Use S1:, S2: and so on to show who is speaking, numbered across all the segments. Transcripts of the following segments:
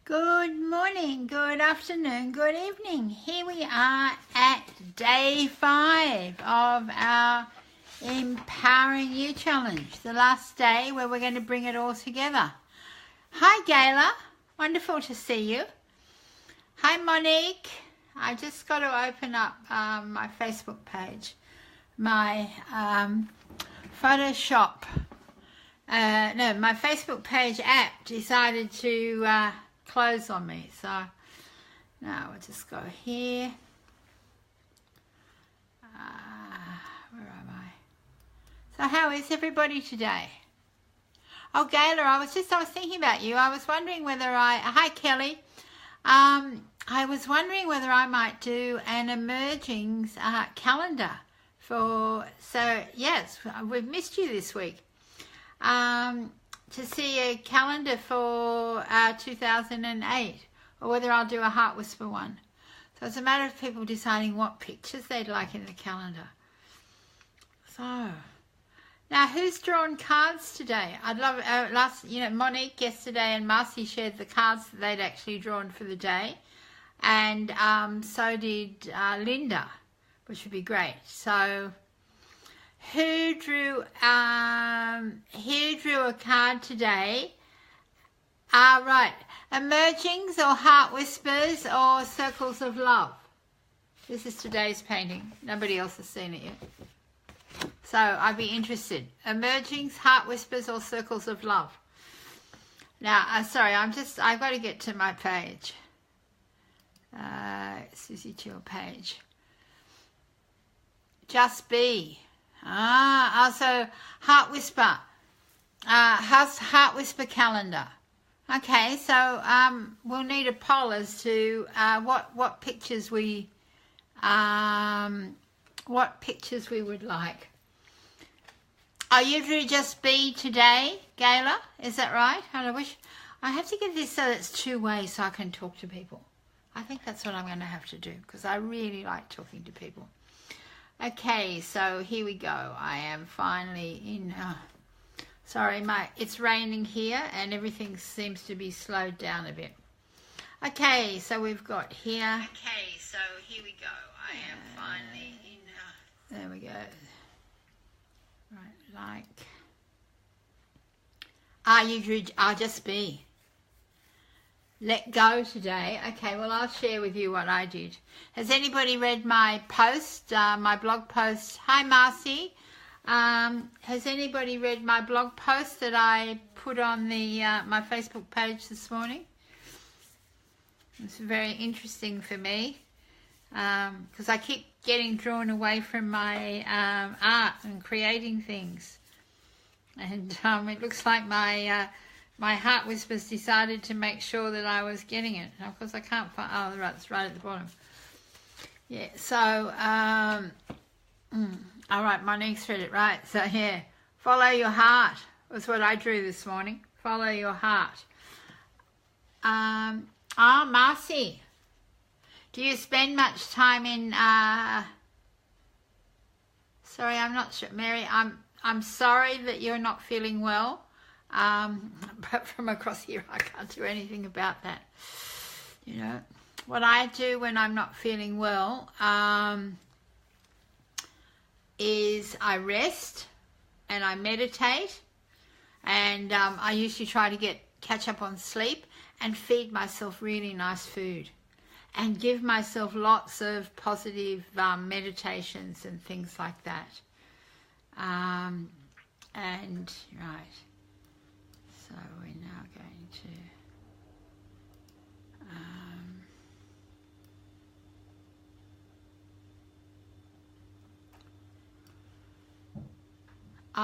S1: Good morning, good afternoon, good evening. Here we are at day 5 of our Empowering You Challenge, the last day where we're going to bring it all together. Hi Gayla, wonderful to see you. Hi Monique, I just got to open up my Facebook page. My my Facebook page app decided to close on me, so now we'll just go here. Where am I? So how is everybody today? Oh Gayla, I was thinking about you. I was wondering whether hi Kelly, I was wondering whether I might do an emergings calendar yes, we've missed you this week. To see a calendar for 2008, or whether I'll do a Heart Whisper one. So it's a matter of people deciding what pictures they'd like in the calendar. So now, who's drawn cards today? I'd love Monique yesterday and Marcy shared the cards that they'd actually drawn for the day, and so did Linda, which would be great. So who drew a card today? Right. Emergings or Heart Whispers or Circles of Love. This is today's painting. Nobody else has seen it yet. So I'd be interested. Emergings, Heart Whispers or Circles of Love. Now, sorry, I've got to get to my page. Susie Chill page. Just Be. Also Heart Whisper. Heart Whisper calendar. Okay, so we'll need a poll as to what pictures we would like. Oh, you drew Just Be today, Gayla? Is that right? I have to get this so that it's two-way so I can talk to people. I think that's what I'm going to have to do because I really like talking to people. Okay, so here we go. I am finally in. Sorry, it's raining here and everything seems to be slowed down a bit. Okay, so we've got here. Okay, so here we go. I am finally in. There we go. Right, you drew. Just Be. Let Go today. Okay, well, I'll share with you what I did. Has anybody read my post, my blog post? Hi, Marcy. Has anybody read my blog post that I put on my Facebook page this morning? It's very interesting for me because I keep getting drawn away from my art and creating things. And it looks like my Heart Whispers decided to make sure that I was getting it. Of course, I can't find. Oh, right, it's right at the bottom. Yeah. So, all right, Monique's read it right. So yeah, follow your heart was what I drew this morning. Follow your heart. Marcy, do you spend much time in? Sorry, I'm not sure, Mary. I'm sorry that you're not feeling well. But from across here, I can't do anything about that. You know, what I do when I'm not feeling well is I rest and I meditate, and I usually try to catch up on sleep and feed myself really nice food and give myself lots of positive meditations and things like that. And right. So we're now going to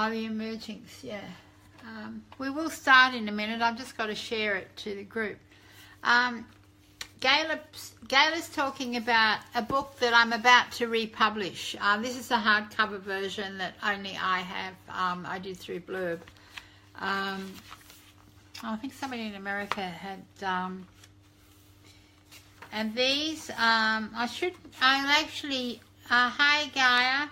S1: the emergings, yeah. We will start in a minute. I've just got to share it to the group. Gayla's talking about a book that I'm about to republish. This is a hardcover version that only I have. I did through Blurb. I think somebody in America had, and these, hi Gaia,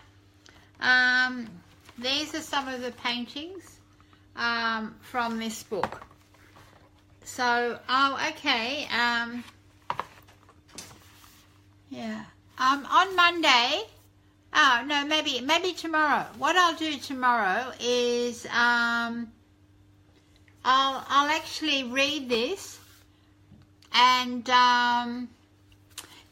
S1: these are some of the paintings from this book. So, oh, okay. Yeah. On Monday. Oh no, maybe tomorrow. What I'll do tomorrow is I'll actually read this, and yeah,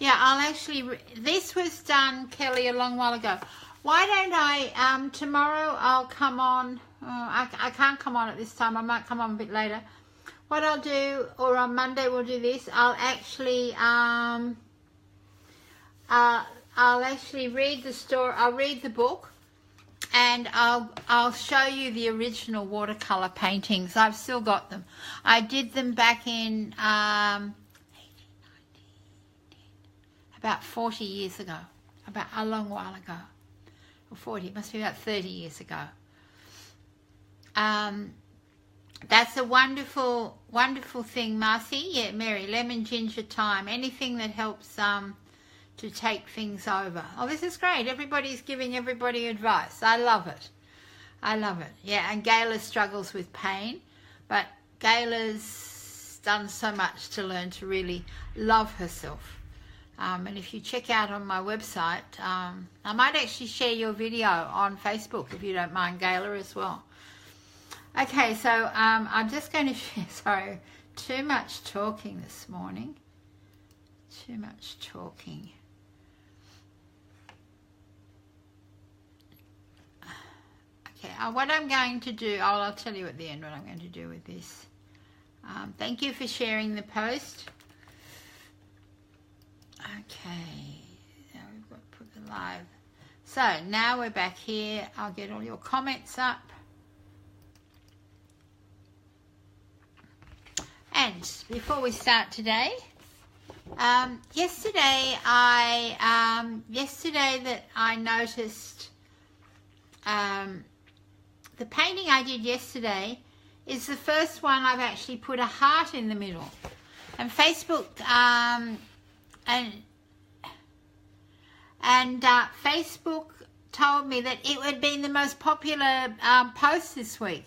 S1: I'll actually this was done, Kelly, a long while ago. Why don't I tomorrow I'll come on. I can't come on at this time. I might come on a bit later. What I'll do, or on Monday we'll do this. I'll actually read the story. I'll read the book, and I'll show you the original watercolor paintings. I've still got them. I did them back in about 40 years ago, about a long while ago, or 40. It must be about 30 years ago. That's a wonderful, wonderful thing, Marcy. Yeah, Mary, lemon, ginger, thyme, anything that helps to take things over. Oh, this is great. Everybody's giving everybody advice. I love it. I love it. Yeah, and Gayla struggles with pain, but Gayla's done so much to learn to really love herself. And if you check out on my website, I might actually share your video on Facebook if you don't mind, Gayla, as well. Okay, so I'm just going to share, sorry, too much talking this morning. Too much talking. Okay, what I'm going to do, I'll tell you at the end what I'm going to do with this. Thank you for sharing the post. Okay, now we've got to put the live. So now we're back here. I'll get all your comments up. And before we start today, yesterday I noticed the painting I did yesterday is the first one I've actually put a heart in the middle. And Facebook Facebook told me that it had been the most popular post this week.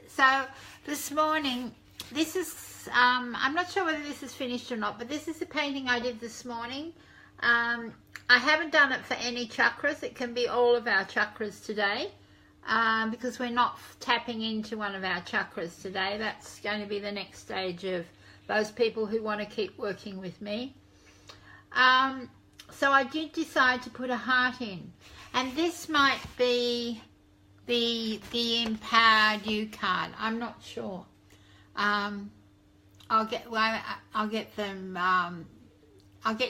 S1: So this morning, this is I'm not sure whether this is finished or not, but this is the painting I did this morning. I haven't done it for any chakras. It can be all of our chakras today, because we're not tapping into one of our chakras today. That's going to be the next stage of those people who want to keep working with me. So I did decide to put a heart in, and this might be the Empowered You card. I'm not sure. I'll get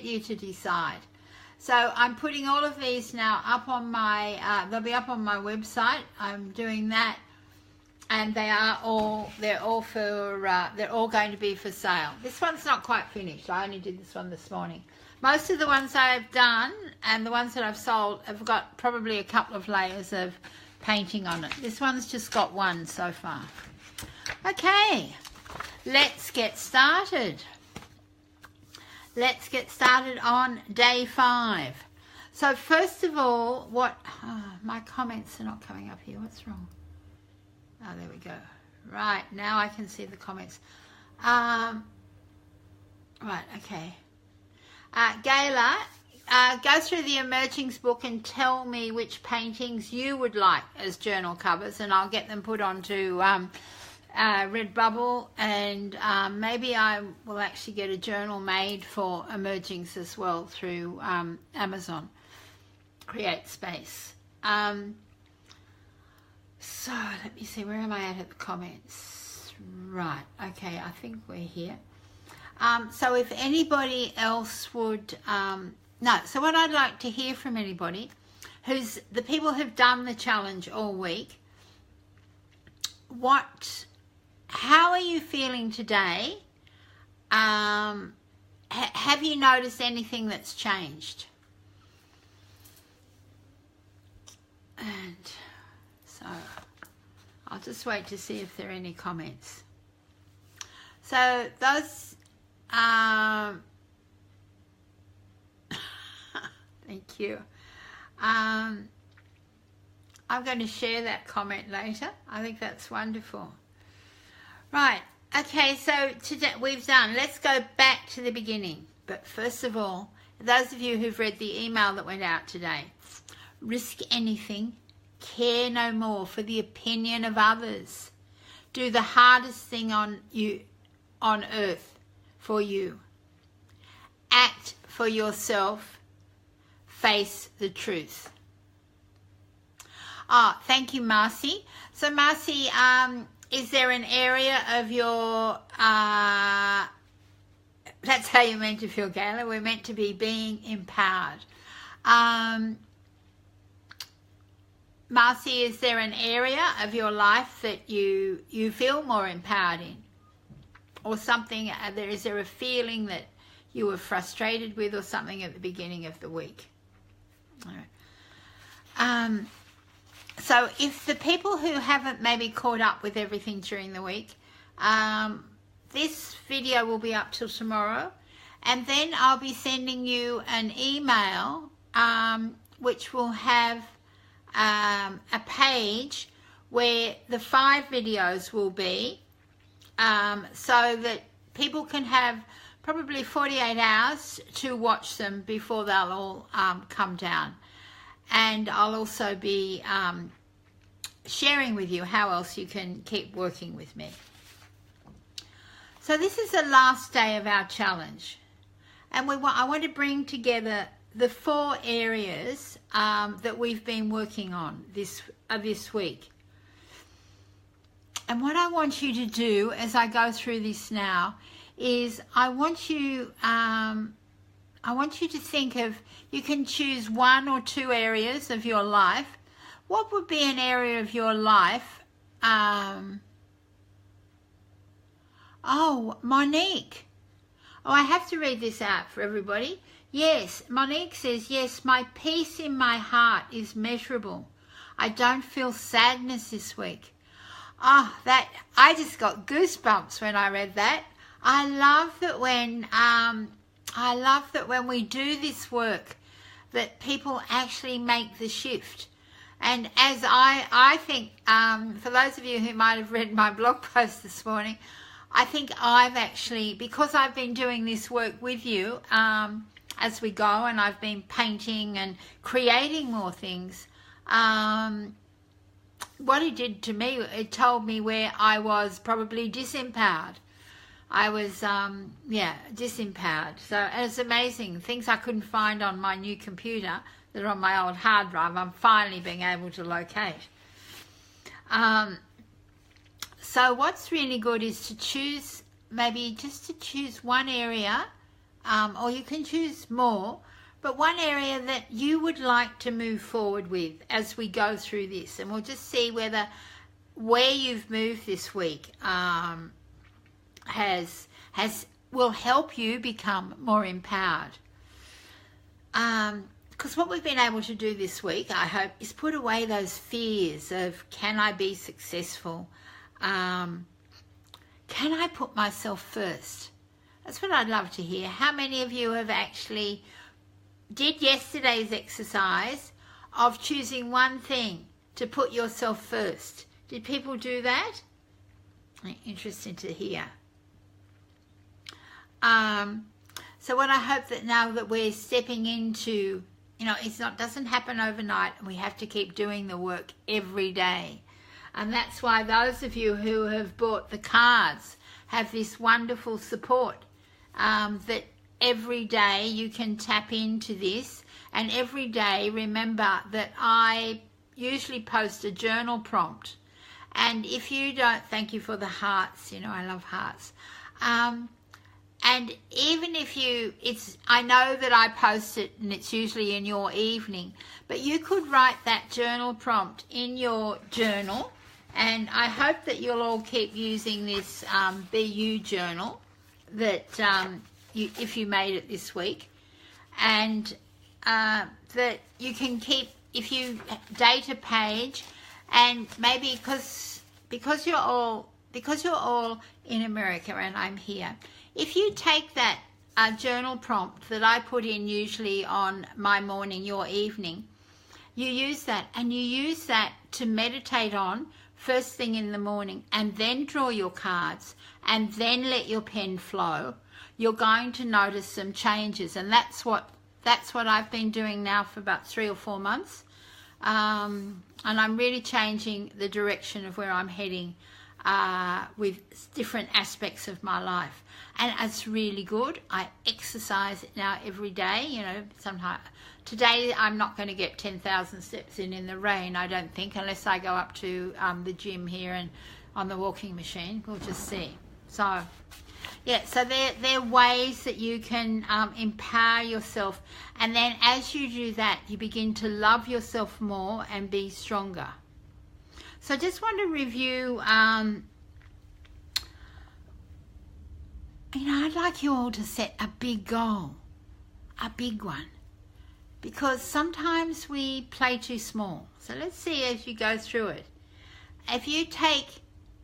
S1: you to decide. So I'm putting all of these now up on my, they'll be up on my website. I'm doing that, and they're all going to be for sale. This one's not quite finished. I only did this one this morning. Most of the ones I've done and the ones that I've sold have got probably a couple of layers of painting on it. This one's just got one so far. Okay, let's get started. Let's get started on day 5. So first of all, my comments are not coming up here. What's wrong? Oh, there we go. Right, now I can see the comments. Right, okay. Gayla, go through the Emergings book and tell me which paintings you would like as journal covers, and I'll get them put onto Redbubble, and maybe I will actually get a journal made for Emergings as well through Amazon Create Space. So let me see, where am I at the comments? Right, okay, I think we're here. So if anybody else would so what I'd like to hear from anybody who's the people who've done the challenge all week, how are you feeling today? Have you noticed anything that's changed? And so I'll just wait to see if there are any comments. So those thank you. I'm going to share that comment later. I think that's wonderful. Right, Okay, so today we've done, let's go back to the beginning. But first of all, those of you who've read the email that went out today, risk anything, care no more for the opinion of others. Do the hardest thing on earth for you. Act for yourself. Face the truth. Oh, thank you, Marcy. So, Marcy, is there an area of your, that's how you're meant to feel, Gayla. We're meant to be being empowered. Marcy, is there an area of your life that you feel more empowered in? Or something, is there a feeling that you were frustrated with or something at the beginning of the week? All right. So if the people who haven't maybe caught up with everything during the week, this video will be up till tomorrow, and then I'll be sending you an email which will have a page where the 5 videos will be, so that people can have probably 48 hours to watch them before they'll all come down. And I'll also be sharing with you how else you can keep working with me. So this is the last day of our challenge, and I want to bring together the 4 areas that we've been working on this week. And what I want you to do as I go through this now is I want you to think of, you can choose 1 or 2 areas of your life. What would be an area of your life? Oh, Monique. Oh, I have to read this out for everybody. Yes, Monique says, yes, my peace in my heart is measurable. I don't feel sadness this week. Oh, I just got goosebumps when I read that. I love that when we do this work, that people actually make the shift. And as I think, for those of you who might have read my blog post this morning, I think I've actually, because I've been doing this work with you as we go, and I've been painting and creating more things, what it did to me, it told me where I was probably disempowered. I was, disempowered. So it's amazing. Things I couldn't find on my new computer that are on my old hard drive, I'm finally being able to locate. So what's really good is to choose, maybe just to choose one area, or you can choose more, but one area that you would like to move forward with as we go through this. And we'll just see where you've moved this week will help you become more empowered. Because what we've been able to do this week, I hope, is put away those fears of, can I be successful? Can I put myself first? That's what I'd love to hear. How many of you have actually did yesterday's exercise of choosing one thing to put yourself first? Did people do that? Interesting to hear. So what I hope that now that we're stepping into, doesn't happen overnight, and we have to keep doing the work every day. And that's why those of you who have bought the cards have this wonderful support, that every day you can tap into this. And every day, remember that I usually post a journal prompt. And if you don't, thank you for the hearts, I love hearts. And even if I know that I post it and it's usually in your evening, but you could write that journal prompt in your journal. And I hope that you'll all keep using this BU journal that if you made it this week, and that you can keep, if you date a page, and maybe because you're all in America and I'm here, if you take that journal prompt that I put in usually on my morning, your evening, you use that, and you use that to meditate on first thing in the morning, and then draw your cards, and then let your pen flow, you're going to notice some changes. And that's what I've been doing now for about 3 or 4 months. And I'm really changing the direction of where I'm heading with different aspects of my life. And it's really good. I exercise now every day. You know, sometimes today I'm not going to get 10,000 steps in the rain, I don't think, unless I go up to the gym here and on the walking machine. We'll just see. So yeah, so they're ways that you can empower yourself, and then as you do that, you begin to love yourself more and be stronger. So I just want to review, I'd like you all to set a big goal, a big one, because sometimes we play too small. So let's see as you go through it. If you take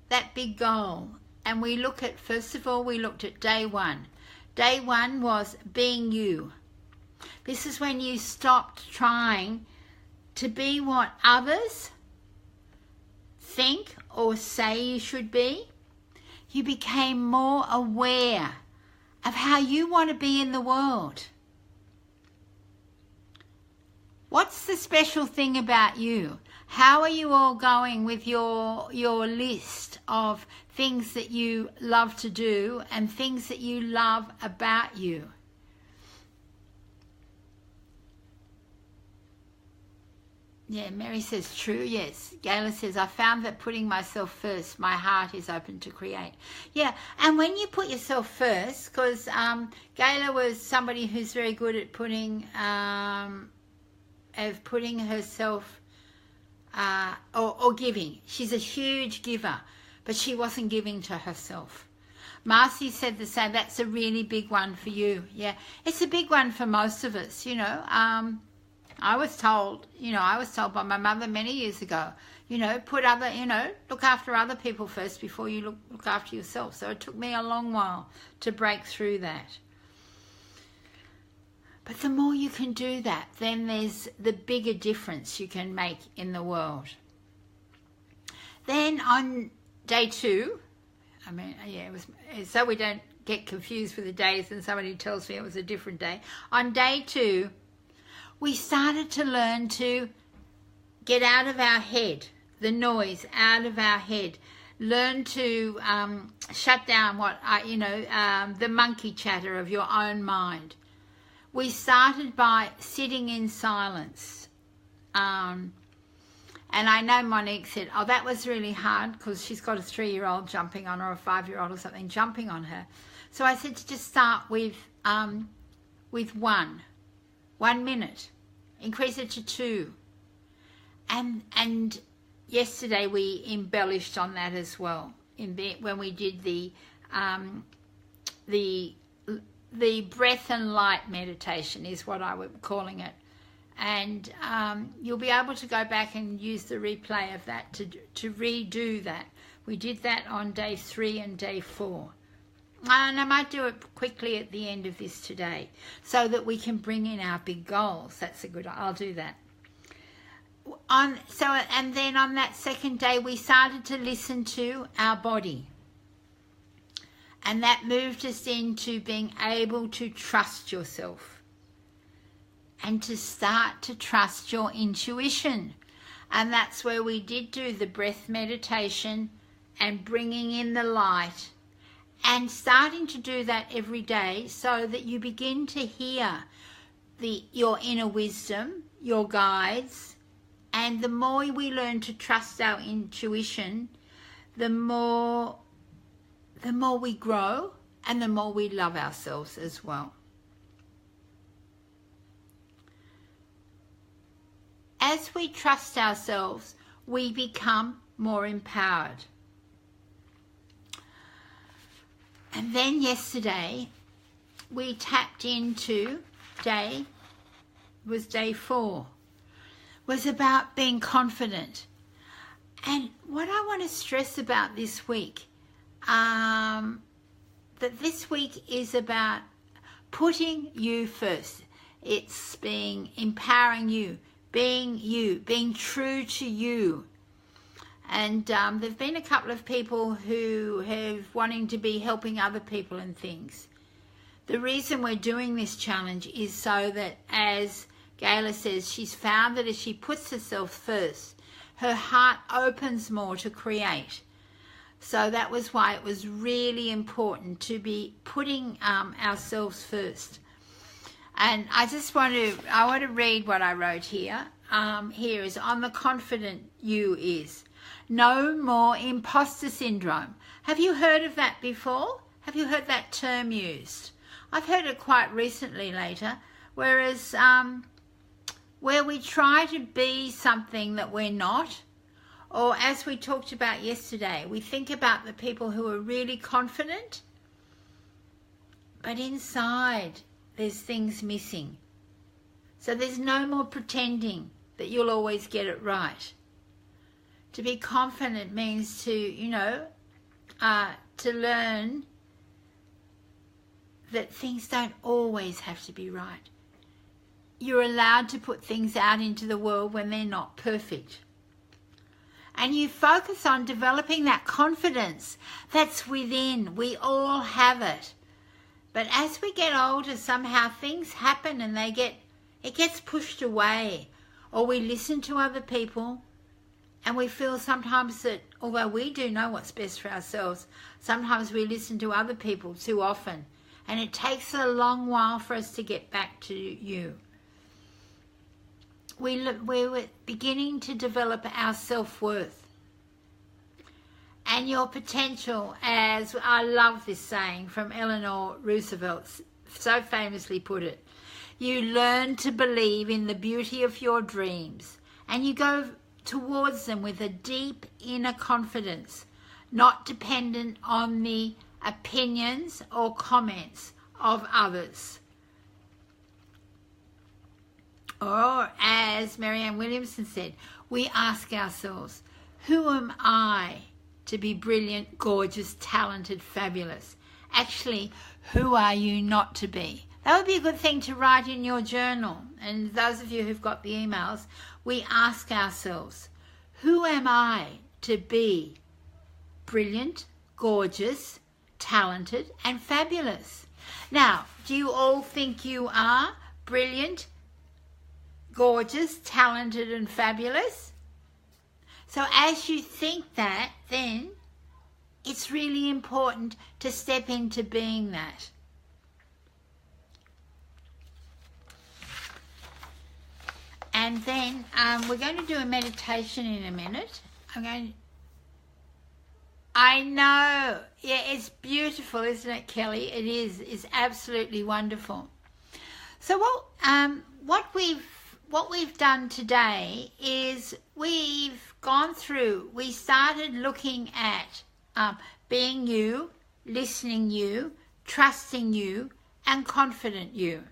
S1: that big goal, and we look at, first of all, we looked at day 1. Day 1 was being you. This is when you stopped trying to be what others think or say you should be. You became more aware of how you want to be in the world. What's the special thing about you? How are you all going with your list of things that you love to do and things that you love about you? Yeah, Mary says true, yes. Gayla says, I found that putting myself first, my heart is open to create. Yeah, and when you put yourself first, because Gayla was somebody who's very good at putting herself or giving. She's a huge giver, but she wasn't giving to herself. Marcy said the same. That's a really big one for you. Yeah, it's a big one for most of us, you know. I was told by my mother many years ago, look after other people first before you look after yourself. So it took me a long while to break through that. But the more you can do that, then there's the bigger difference you can make in the world. Then on day 2, it was, so we don't get confused with the days and somebody tells me it was a different day. On day 2, we started to learn to get out of our head, the noise out of our head. Learn to shut down the monkey chatter of your own mind. We started by sitting in silence. And I know Monique said, oh, that was really hard because she's got a 3-year-old jumping on her, or a 5-year-old or something jumping on her. So I said to just start with 1 minute, increase it to 2. And yesterday we embellished on that as well when we did the breath and light meditation is what I was calling it. And you'll be able to go back and use the replay of that to redo that. We did that on day 3 and day 4. And I might do it quickly at the end of this today so that we can bring in our big goals. That's a good, I'll do that. And then on that second day, we started to listen to our body. And that moved us into being able to trust yourself and to start to trust your intuition. And that's where we did do the breath meditation and bringing in the light and starting to do that every day so that you begin to hear your inner wisdom, your guides. And the more we learn to trust our intuition, the more we grow and the more we love ourselves as well. As we trust ourselves, we become more empowered. And then yesterday, we tapped into day 4, was about being confident. And what I want to stress about this week, that this week is about putting you first. It's empowering you, being true to you. And there've been a couple of people who have wanting to be helping other people and things. The reason we're doing this challenge is so that, as Gayla says, she's found that as she puts herself first, her heart opens more to create. So that was why it was really important to be putting ourselves first. And I want to read what I wrote here. Here is, on the confident you is, no more imposter syndrome. Have you heard of that before? Have you heard that term used? I've heard it quite recently later, whereas where we try to be something that we're not, or as we talked about yesterday, we think about the people who are really confident, but inside there's things missing. So there's no more pretending that you'll always get it right. To be confident means to, to learn that things don't always have to be right. You're allowed to put things out into the world when they're not perfect. And you focus on developing that confidence that's within. We all have it. But as we get older, somehow things happen and it gets pushed away. Or we listen to other people and we feel sometimes that although we do know what's best for ourselves, sometimes we listen to other people too often. And it takes a long while for us to get back to you. We're beginning to develop our self-worth and your potential, as I love this saying from Eleanor Roosevelt, so famously put it. You learn to believe in the beauty of your dreams and you go towards them with a deep inner confidence, not dependent on the opinions or comments of others. Or, as Marianne Williamson said, we ask ourselves, who am I to be brilliant, gorgeous, talented, fabulous? Actually, who are you not to be? That would be a good thing to write in your journal. And those of you who've got the emails, we ask ourselves, who am I to be brilliant, gorgeous, talented, and fabulous? Now, do you all think you are brilliant, gorgeous, talented, and fabulous? So as you think that, then it's really important to step into being that. And then we're going to do a meditation in a minute. I know, yeah, it's beautiful, isn't it, Kelly? It is. It's absolutely wonderful. So what we've done today is we've gone through. We started looking at being you, listening you, trusting you, and confident you.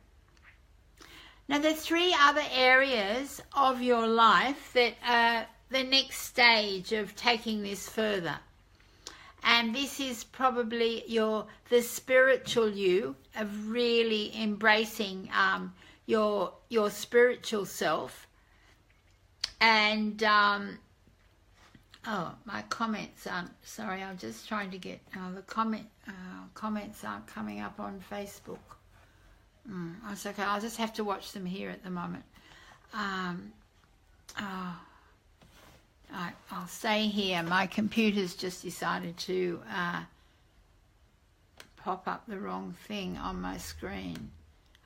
S1: Now, there are 3 other areas of your life that are the next stage of taking this further. And this is probably the spiritual you, of really embracing your spiritual self. And my comments aren't, sorry, I'm just trying to get the comments aren't coming up on Facebook. That's okay, I'll just have to watch them here at the moment. I'll stay here. My computer's just decided to pop up the wrong thing on my screen.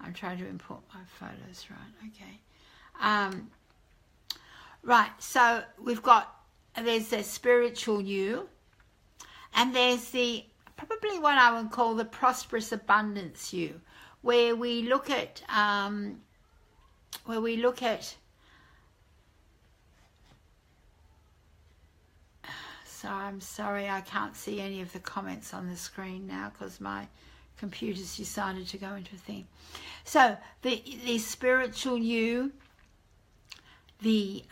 S1: I'm trying to import my photos, right? Okay. Right, so there's the spiritual you, and there's probably what I would call the prosperous abundance you, where we look at so I'm sorry I can't see any of the comments on the screen now because my computer's decided to go into a thing. So the spiritual you, the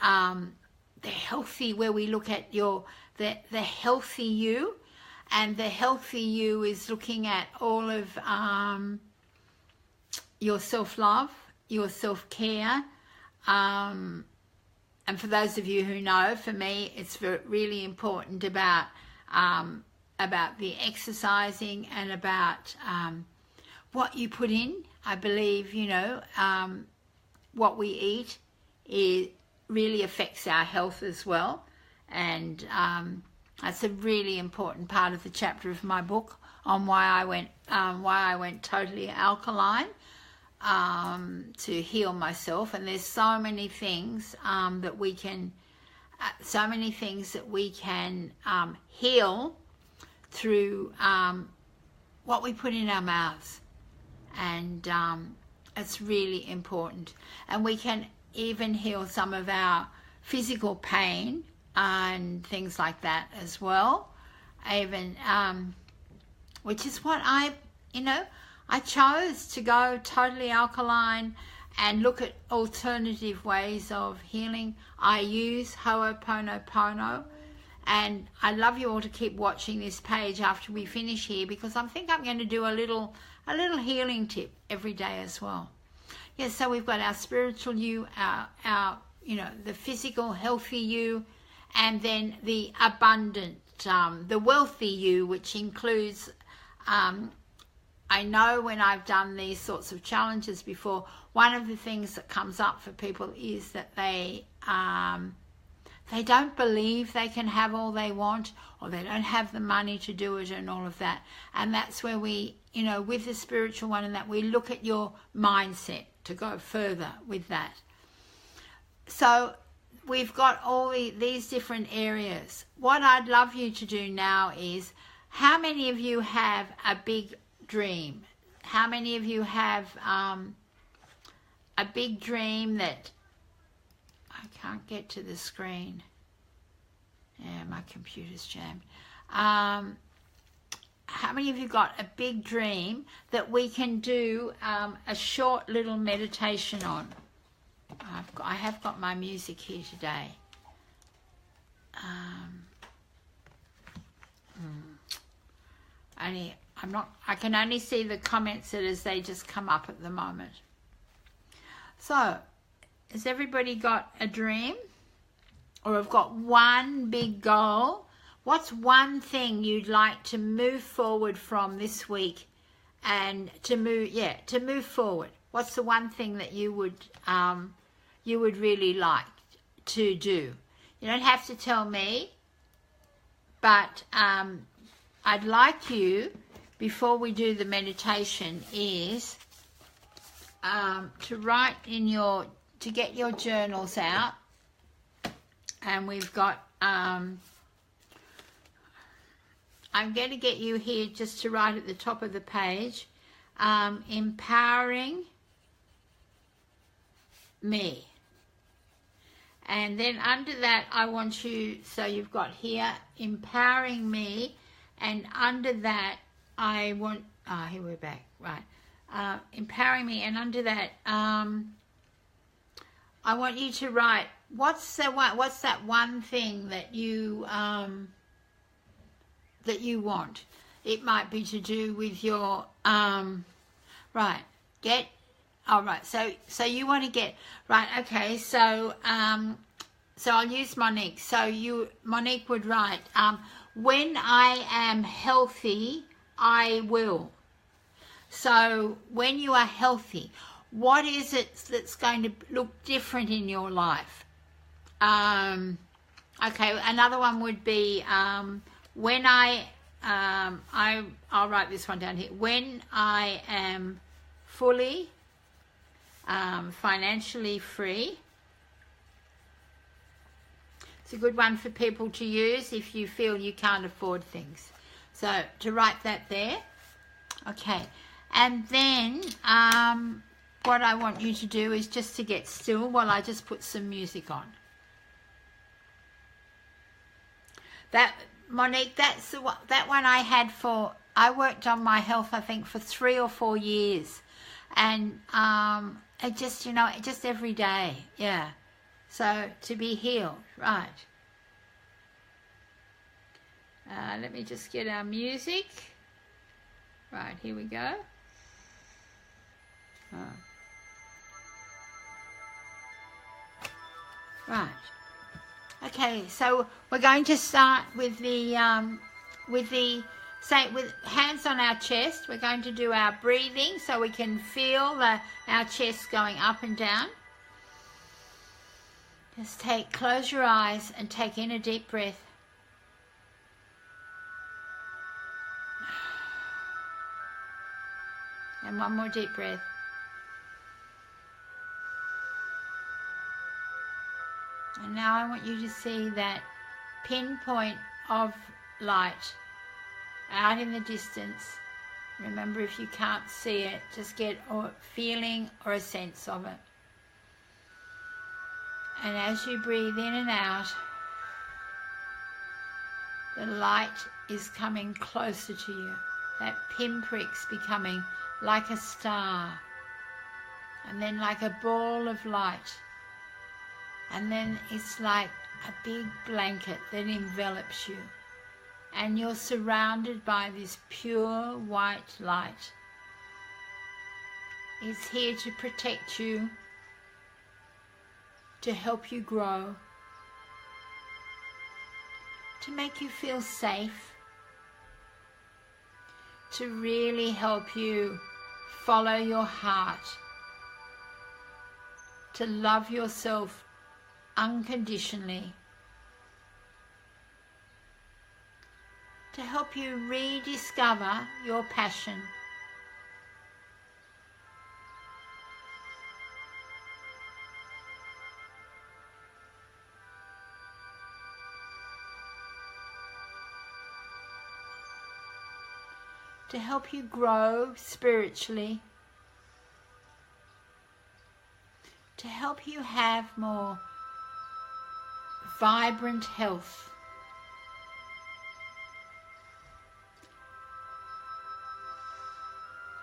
S1: healthy, where we look at the healthy you, and the healthy you is looking at all of your self-love, your self-care, and for those of you who know, for me, it's really important about the exercising and about what you put in. I believe, you know, what we eat, it really affects our health as well. And that's a really important part of the chapter of my book on why I went totally alkaline, to heal myself. And there's so many things that we can heal through what we put in our mouths, and it's really important. And we can even heal some of our physical pain and things like that as well, even which is what I chose to go totally alkaline and look at alternative ways of healing. I use Ho'oponopono, and I'd love you all to keep watching this page after we finish here, because I think I'm going to do a little healing tip every day as well. Yeah, so we've got our spiritual you, our the physical healthy you, and then the abundant, the wealthy you, which includes, I know when I've done these sorts of challenges before, one of the things that comes up for people is that they don't believe they can have all they want, or they don't have the money to do it and all of that. And that's where we, with the spiritual one and that, we look at your mindset to go further with that. So we've got all these different areas. What I'd love you to do now is, how many of you have a big dream? How many of you have a big dream that I can't get to the screen? Yeah, my computer's jammed. How many of you got a big dream that we can do a short little meditation on? I have got my music here today. I can only see the comments as they just come up at the moment. So, has everybody got a dream? Or have got one big goal? What's one thing you'd like to move forward from this week, and to move forward? What's the one thing that you would really like to do? You don't have to tell me, but I'd like you, before we do the meditation, is to write to get your journals out. And we've got, I'm going to get you here just to write at the top of the page, empowering me. And then under that, I want you, so you've got here, empowering me, and under that, I want, here we're back, right, empowering me, and under that, I want you to write, what's that one thing that you want? It might be to do with your, so you want to get, right, okay, so I'll use Monique. So Monique would write, when I am healthy, I will. So when you are healthy, what is it that's going to look different in your life? Okay, another one would be, when I'll write this one down here. When I am fully financially free. It's a good one for people to use if you feel you can't afford things. So to write that there. Okay, and then what I want you to do is just to get still while I just put some music on. That, Monique, that one I had I worked on my health, I think, for 3 or 4 years. And it just, just every day, yeah. So to be healed, right. Let me just get our music. Right, here we go. Right. Okay, so we're going to start with the with hands on our chest. We're going to do our breathing so we can feel our chest going up and down. Just close your eyes and take in a deep breath. And one more deep breath. And now I want you to see that pinpoint of light out in the distance. Remember, if you can't see it, just get a feeling or a sense of it. And as you breathe in and out, the light is coming closer to you. That pinprick's becoming like a star, and then like a ball of light. And then it's like a big blanket that envelops you. And you're surrounded by this pure white light. It's here to protect you, to help you grow, to make you feel safe, to really help you follow your heart, to love yourself unconditionally, to help you rediscover your passion, to help you grow spiritually, to help you have more vibrant health,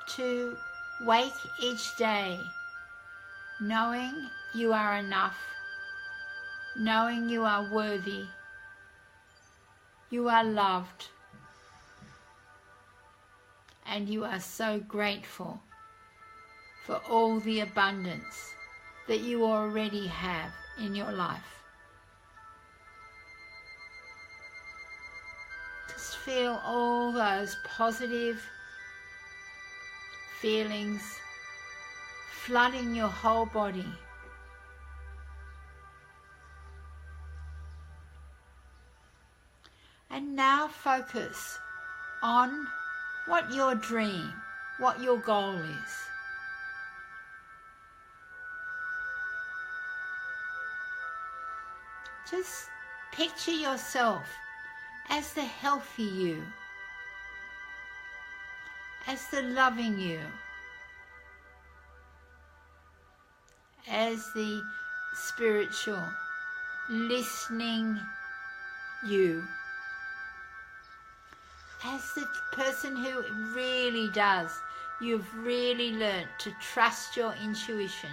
S1: to wake each day knowing you are enough, knowing you are worthy, you are loved, and you are so grateful for all the abundance that you already have in your life. Just feel all those positive feelings flooding your whole body. And now focus on what your dream, what your goal is. Just picture yourself as the healthy you, as the loving you, as the spiritual, listening you, as the person who really does. You've really learnt to trust your intuition.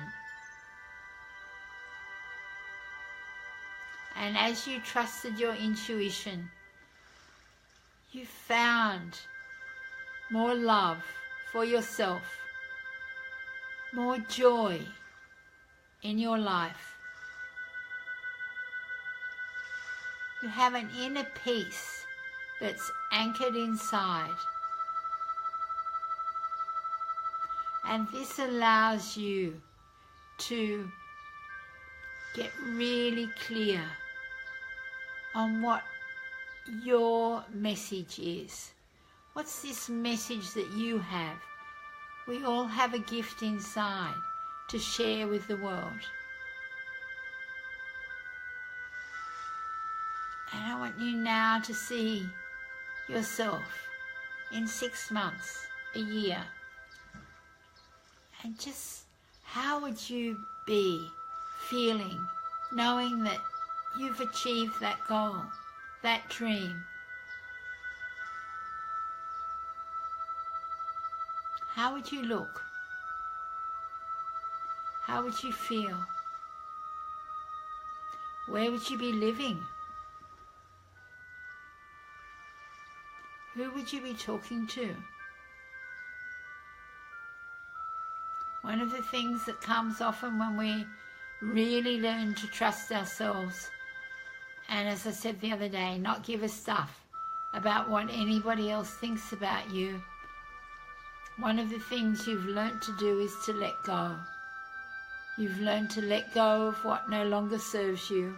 S1: And as you trusted your intuition, you found more love for yourself, more joy in your life. You have an inner peace that's anchored inside. And this allows you to get really clear on what your message is. What's this message that you have? We all have a gift inside to share with the world. And I want you now to see yourself in 6 months, a year. And just how would you be feeling knowing that you've achieved that goal, that dream? How would you look? How would you feel? Where would you be living? Who would you be talking to? One of the things that comes often when we really learn to trust ourselves, and as I said the other day, not give a stuff about what anybody else thinks about you. One of the things you've learnt to do is to let go. You've learned to let go of what no longer serves you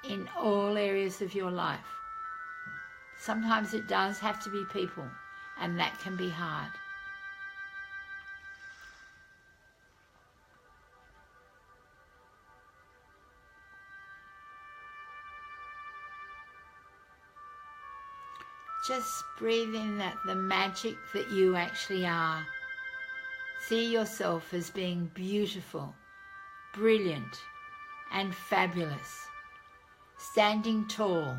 S1: in all areas of your life. Sometimes it does have to be people, and that can be hard. Just breathe in the magic that you actually are. See yourself as being beautiful, brilliant, and fabulous. Standing tall.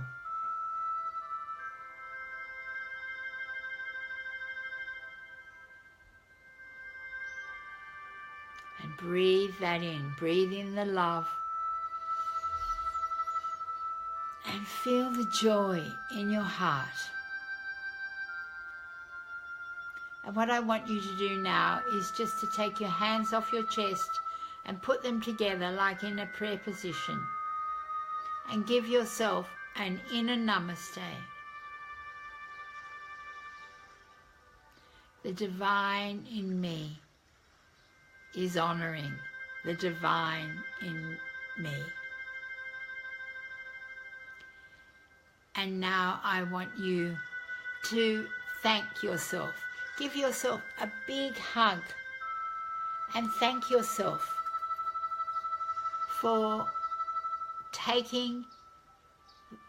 S1: And breathe that in. Breathe in the love. And feel the joy in your heart. And what I want you to do now is just to take your hands off your chest and put them together like in a prayer position. And give yourself an inner namaste. The divine in me is honouring the divine in me. And now I want you to thank yourself. Give yourself a big hug and thank yourself for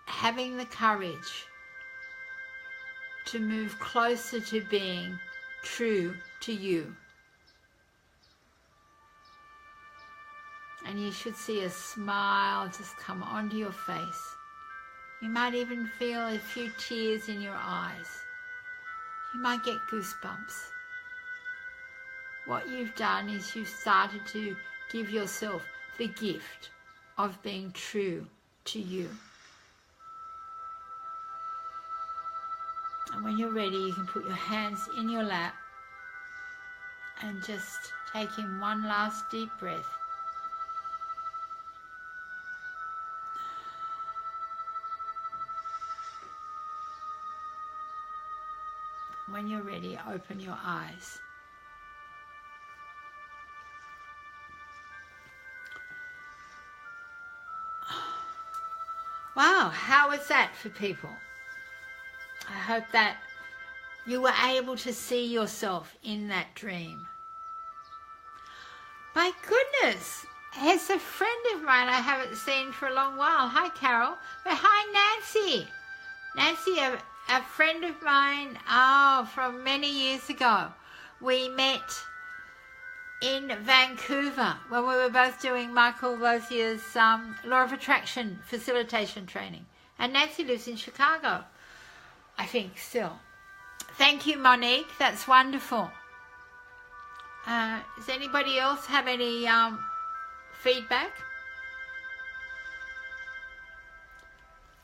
S1: having the courage to move closer to being true to you. And you should see a smile just come onto your face. You might even feel a few tears in your eyes. You might get goosebumps. What you've done is you've started to give yourself the gift of being true to you. And when you're ready, you can put your hands in your lap and just take in one last deep breath. When you're ready, open your eyes. Wow, how was that for people? I hope that you were able to see yourself in that dream. My goodness, here's a friend of mine I haven't seen for a long while. Hi, Carol. But hi, Nancy. Nancy, a friend of mine, from many years ago. We met in Vancouver when we were both doing Michael Lozier's Law of Attraction facilitation training. And Nancy lives in Chicago, I think, still. Thank you, Monique. That's wonderful. Does anybody else have any feedback?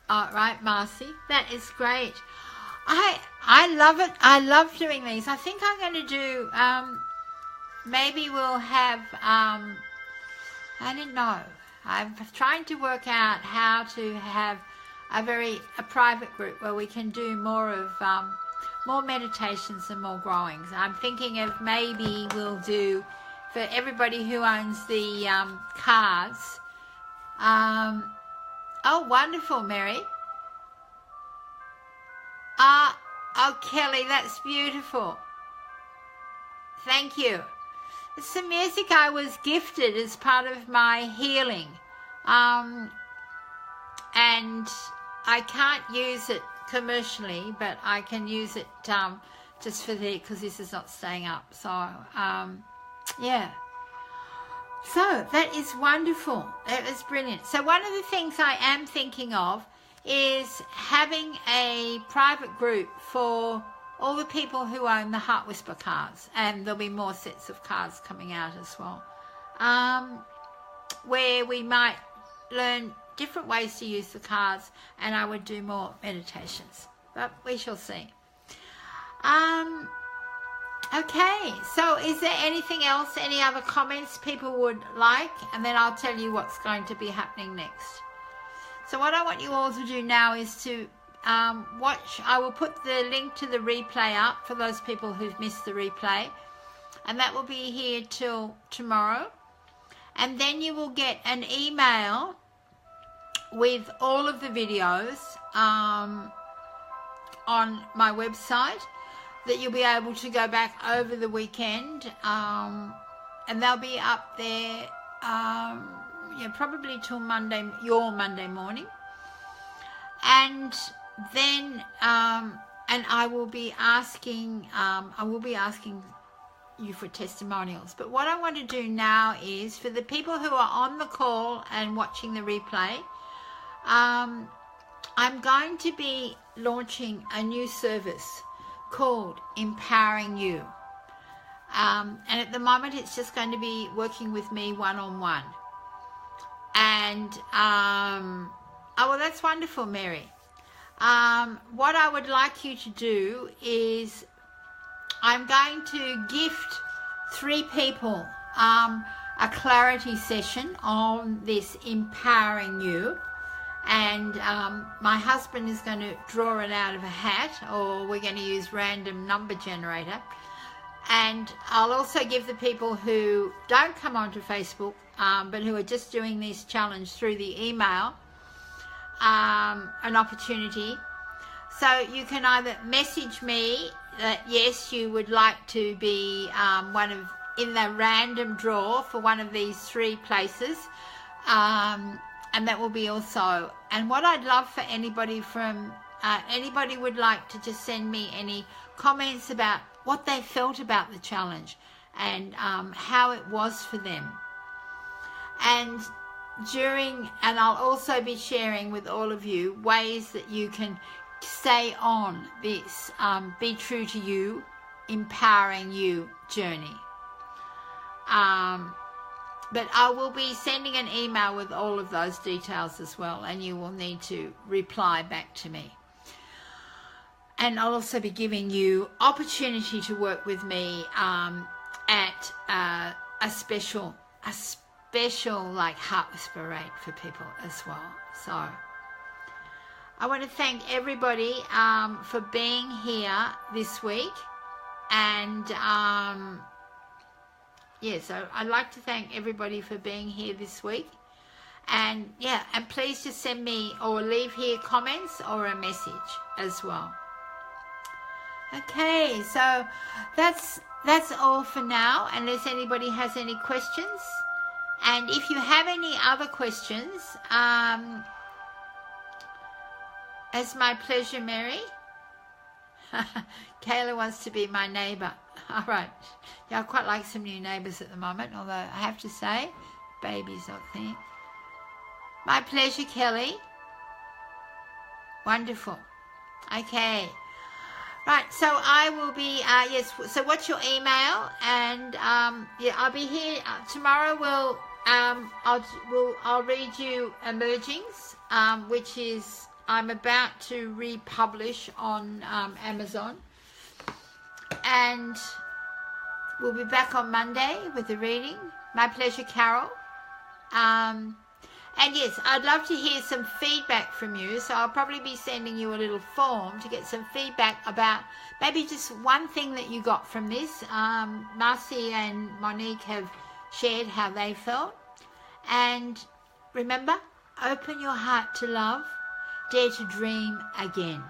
S1: All right, Marcy. That is great. I love it. I love doing these. I think I'm going to do, maybe we'll have, I don't know. I'm trying to work out how to have a private group where we can do more of, more meditations and more growings. I'm thinking of maybe we'll do, for everybody who owns the cards. Oh, wonderful, Mary. Oh, Kelly, that's beautiful. Thank you. It's some music I was gifted as part of my healing. And I can't use it commercially, but I can use it just for because this is not staying up. So, yeah. So, that is wonderful. That was brilliant. So, one of the things I am thinking of is having a private group for all the people who own the Heart Whisper cards, and there'll be more sets of cards coming out as well, where we might learn different ways to use the cards, and I would do more meditations, but we shall see. Okay, so is there anything else, any other comments people would like? And then I'll tell you what's going to be happening next. So what I want you all to do now is to watch. I will put the link to the replay up for those people who've missed the replay. And that will be here till tomorrow. And then you will get an email with all of the videos on my website that you'll be able to go back over the weekend, and they'll be up there probably till your Monday morning. And then and I will be asking you for testimonials. But what I want to do now is, for the people who are on the call and watching the replay, I'm going to be launching a new service called Empowering You. And at the moment it's just going to be working with me one-on-one. And oh, well, that's wonderful, Mary. What I would like you to do is, I'm going to gift 3 people a clarity session on this Empowering You. And my husband is going to draw it out of a hat, or we're going to use random number generator. And I'll also give the people who don't come onto Facebook, but who are just doing this challenge through the email, an opportunity. So you can either message me that yes, you would like to be in the random draw for one of these 3 places. And that will be also, and what I'd love for anybody anybody would like to just send me any comments about what they felt about the challenge and how it was for them. And I'll also be sharing with all of you ways that you can stay on this Be True to You, Empowering You journey. But I will be sending an email with all of those details as well, and you will need to reply back to me. And I'll also be giving you opportunity to work with me at a special like Heart Whisper rate for people as well. So I want to thank everybody for being here this week, and so I'd like to thank everybody for being here this week. And and please just send me or leave here comments or a message as well. Okay, so that's all for now, unless anybody has any questions. And if you have any other questions, it's my pleasure, Mary. Kayla wants to be my neighbour. All right. Yeah, I quite like some new neighbours at the moment, although I have to say, baby's not there. My pleasure, Kelly. Wonderful. Okay. Right, so I will be, yes, so what's your email? And, I'll be here tomorrow. I'll read you Emergings, which is, I'm about to republish on Amazon. And we'll be back on Monday with the reading. My pleasure, Carol. And yes, I'd love to hear some feedback from you. So I'll probably be sending you a little form to get some feedback about maybe just one thing that you got from this. Marcy and Monique have shared how they felt. And remember, open your heart to love. Dare to dream again.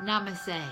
S1: Namaste.